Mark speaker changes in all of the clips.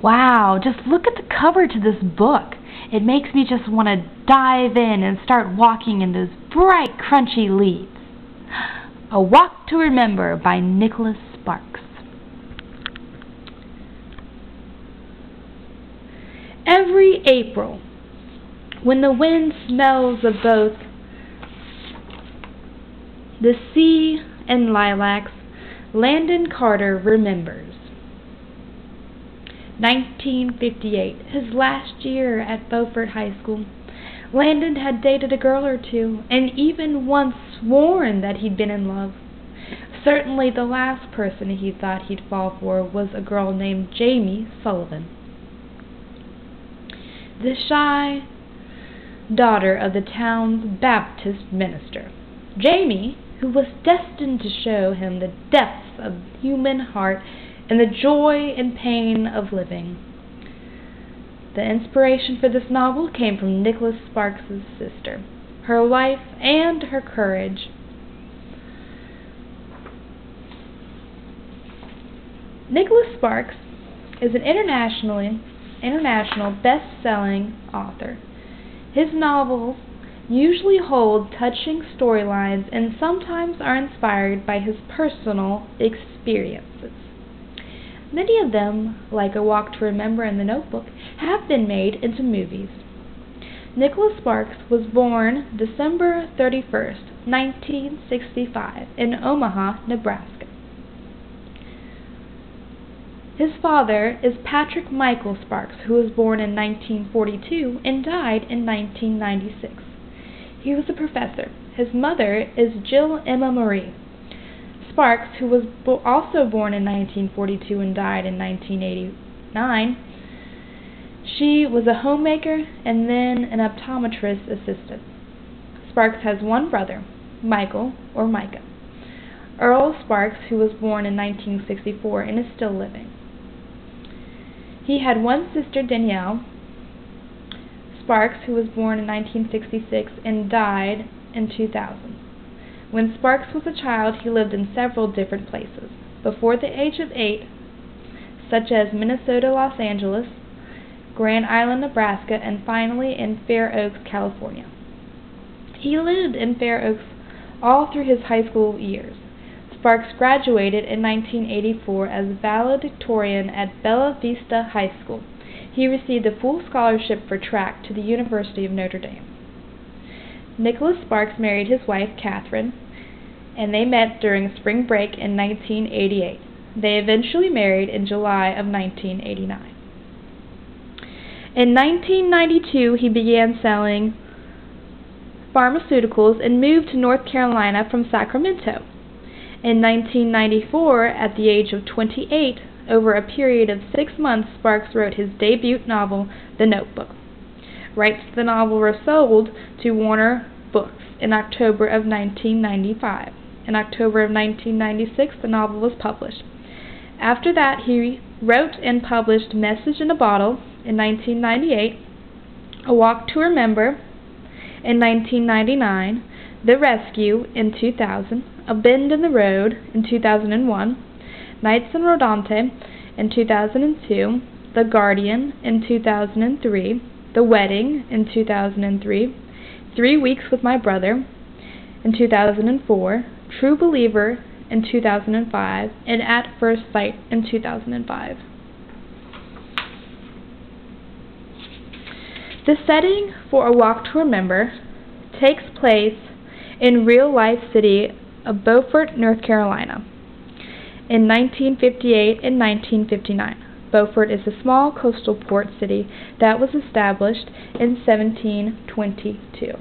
Speaker 1: Wow, just look at the cover to this book. It makes me just want to dive in and start walking in those bright, crunchy leaves. A Walk to Remember by Nicholas Sparks. Every April, when the wind smells of both the sea and lilacs, Landon Carter remembers. 1958, his last year at Beaufort High School. Landon had dated a girl or two, and even once sworn that he'd been in love. Certainly the last person he thought he'd fall for was a girl named Jamie Sullivan, the shy daughter of the town's Baptist minister. Jamie, who was destined to show him the depths of the human heart and the joy and pain of living. The inspiration for this novel came from Nicholas Sparks' sister, her life and her courage. Nicholas Sparks is an international best-selling author. His novels usually hold touching storylines and sometimes are inspired by his personal experiences. Many of them, like A Walk to Remember and The Notebook, have been made into movies. Nicholas Sparks was born December 31st, 1965, in Omaha, Nebraska. His father is Patrick Michael Sparks, who was born in 1942 and died in 1996. He was a professor. His mother is Jill Emma Marie Sparks, who was also born in 1942 and died in 1989. She was a homemaker and then an optometrist assistant. Sparks has one brother, Michael, or Micah. Earl Sparks, who was born in 1964 and is still living. He had one sister, Danielle Sparks, who was born in 1966 and died in 2000. When Sparks was a child, he lived in several different places. Before the age of 8, such as Minnesota, Los Angeles, Grand Island, Nebraska, and finally in Fair Oaks, California. He lived in Fair Oaks all through his high school years. Sparks graduated in 1984 as valedictorian at Bella Vista High School. He received a full scholarship for track to the University of Notre Dame. Nicholas Sparks married his wife, Catherine, and they met during spring break in 1988. They eventually married in July of 1989. In 1992, he began selling pharmaceuticals and moved to North Carolina from Sacramento. In 1994, at the age of 28, over a period of 6 months, Sparks wrote his debut novel, The Notebook. Rights to the novel were sold to Warner Books in October of 1995. In October of 1996, the novel was published. After that, he wrote and published Message in a Bottle in 1998, A Walk to Remember in 1999, The Rescue in 2000, A Bend in the Road in 2001, Nights in Rodante in 2002, The Guardian in 2003, The Wedding in 2003, 3 Weeks with My Brother in 2004, True Believer in 2005, and At First Sight in 2005. The setting for A Walk to Remember takes place in real-life city of Beaufort, North Carolina, in 1958 and 1959. Beaufort is a small coastal port city that was established in 1722.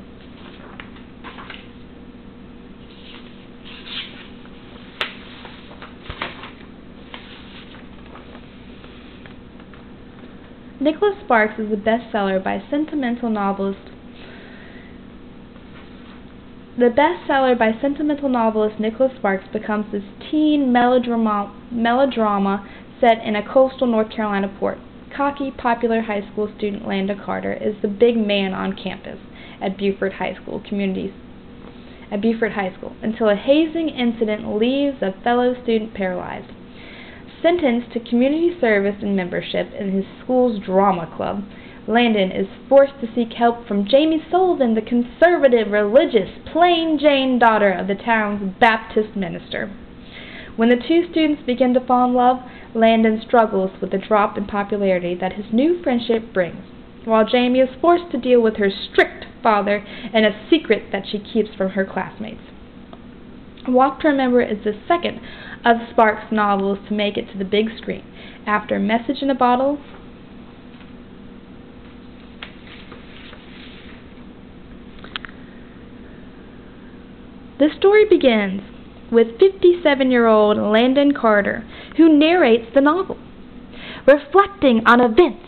Speaker 1: Nicholas Sparks is a bestseller by sentimental novelist. The bestseller by sentimental novelist Nicholas Sparks becomes this teen melodrama set in a coastal North Carolina port. Cocky, popular high school student Landon Carter is the big man on campus at Beaufort High School until a hazing incident leaves a fellow student paralyzed. sentenced to community service and membership in his school's drama club, Landon is forced to seek help from Jamie Sullivan, the conservative, religious, plain Jane daughter of the town's Baptist minister. When the two students begin to fall in love, Landon struggles with the drop in popularity that his new friendship brings, while Jamie is forced to deal with her strict father and a secret that she keeps from her classmates. Walk to Remember is the second of Sparks' novels to make it to the big screen, after Message in a Bottle, The story begins with 57-year-old Landon Carter, who narrates the novel, reflecting on events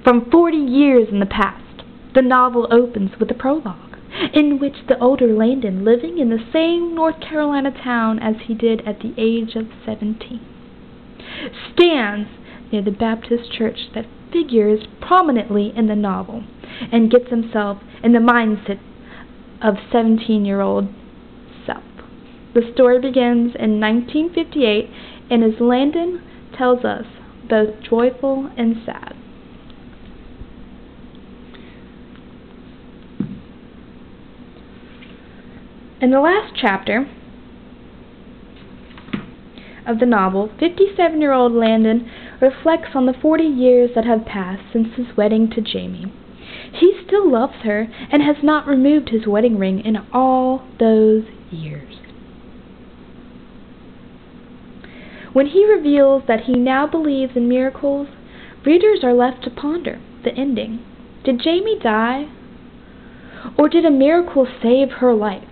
Speaker 1: from 40 years in the past. The novel opens with a prologue, in which the older Landon, living in the same North Carolina town as he did at the age of 17, stands near the Baptist church that figures prominently in the novel, and gets himself in the mindset of 17-year-old self. The story begins in 1958 and, as Landon tells us, both joyful and sad. In the last chapter of the novel, 57-year-old Landon reflects on the 40 years that have passed since his wedding to Jamie. He still loves her and has not removed his wedding ring in all those years. When he reveals that he now believes in miracles, readers are left to ponder the ending. Did Jamie die? Or did a miracle save her life?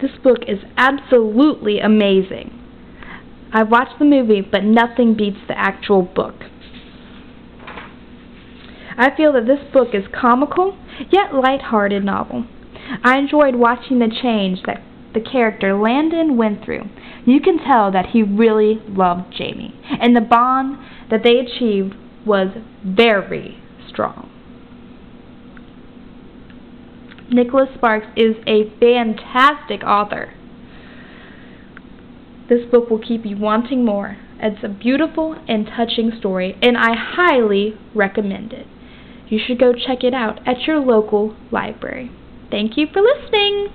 Speaker 1: This book is absolutely amazing. I've watched the movie, but nothing beats the actual book. I feel that this book is comical, yet light-hearted novel. I enjoyed watching the change that the character Landon went through. You can tell that he really loved Jamie, and the bond that they achieved was very strong. Nicholas Sparks is a fantastic author. This book will keep you wanting more. It's a beautiful and touching story, and I highly recommend it. You should go check it out at your local library. Thank you for listening.